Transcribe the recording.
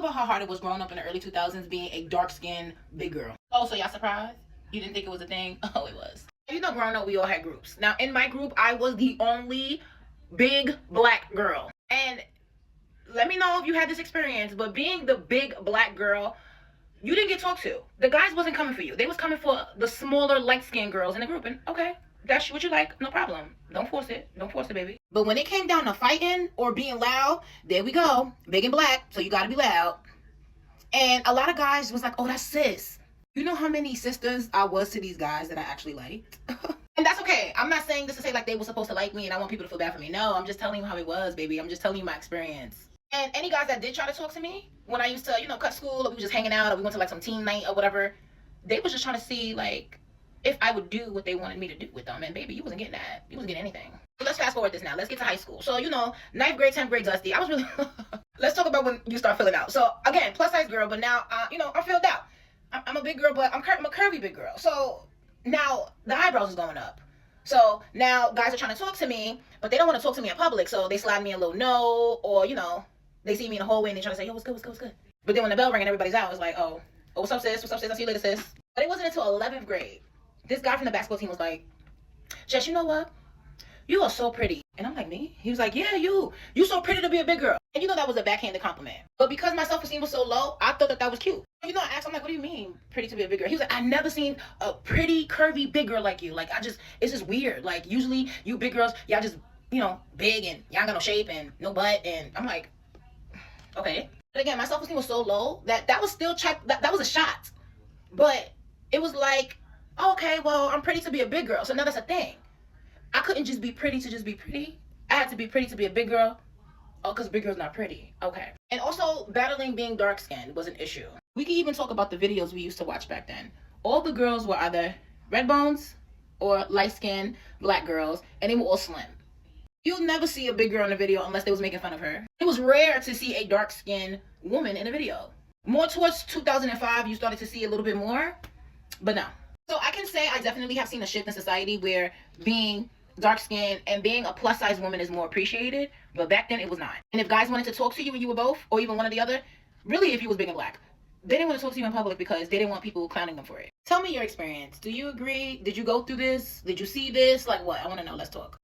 about how hard it was growing up in the early 2000s being a dark-skinned big girl. Oh, so y'all surprised? You didn't think it was a thing? Oh, it was. You know, growing up, we all had groups. Now, in my group, I was the only big black girl. And let me know if you had this experience, but being the big black girl, you didn't get talked to. The guys wasn't coming for you. They was coming for the smaller, light-skinned girls in the group. And okay, that's what you like, no problem. Don't force it. Don't force it, baby. But when it came down to fighting or being loud, there we go. Big and black, so you gotta be loud. And a lot of guys was like, oh, that's sis. You know how many sisters I was to these guys that I actually liked? And that's okay. I'm not saying this to say like they were supposed to like me and I want people to feel bad for me. No, I'm just telling you how it was, baby. I'm just telling you my experience. And any guys that did try to talk to me when I used to, you know, cut school or we were just hanging out or we went to like some teen night or whatever, they was just trying to see like if I would do what they wanted me to do with them. And baby, you wasn't getting that. You wasn't getting anything. So let's fast forward this now. Let's get to high school. So, you know, 9th grade, 10th grade, Dusty. I was really... Let's talk about when you start filling out. So, again, plus size girl, but now, you know, I'm filled out. I'm a big girl, but I'm a curvy big girl. So, now the eyebrows is going up. So, now guys are trying to talk to me, but they don't want to talk to me in public. So, they slide me a little no, or, you know, they see me in the hallway and they try to say, yo, what's good, what's good, what's good? But then when the bell rang and everybody's out, it's like, oh, what's up, sis? What's up, sis? I'll see you later, sis. But it wasn't until 11th grade. This guy from the basketball team was like, Jess, you know what? You are so pretty. And I'm like, me? He was like, yeah, you so pretty to be a big girl. And you know that was a backhanded compliment. But because my self-esteem was so low, I thought that was cute. You know, I asked him, like, what do you mean pretty to be a big girl? He was like, I never seen a pretty, curvy, big girl like you. Like, it's just weird. Like, usually you big girls, y'all just, you know, big and y'all got no shape and no butt. And I'm like, okay. But again, my self-esteem was so low that was still that was a shot. But it was like, okay, well, I'm pretty to be a big girl. So now that's a thing. I couldn't just be pretty to just be pretty. I had to be pretty to be a big girl. Oh, because big girl's not pretty. Okay. And also, battling being dark-skinned was an issue. We can even talk about the videos we used to watch back then. All the girls were either red bones or light-skinned black girls, and they were all slim. You'll never see a big girl in a video unless they was making fun of her. It was rare to see a dark-skinned woman in a video. More towards 2005, you started to see a little bit more, but no. So I can say I definitely have seen a shift in society where being dark-skinned and being a plus-size woman is more appreciated, but back then it was not. And if guys wanted to talk to you and you were both, or even one or the other, really if you was big and black, they didn't want to talk to you in public because they didn't want people clowning them for it. Tell me your experience. Do you agree? Did you go through this? Did you see this? Like what? I want to know. Let's talk.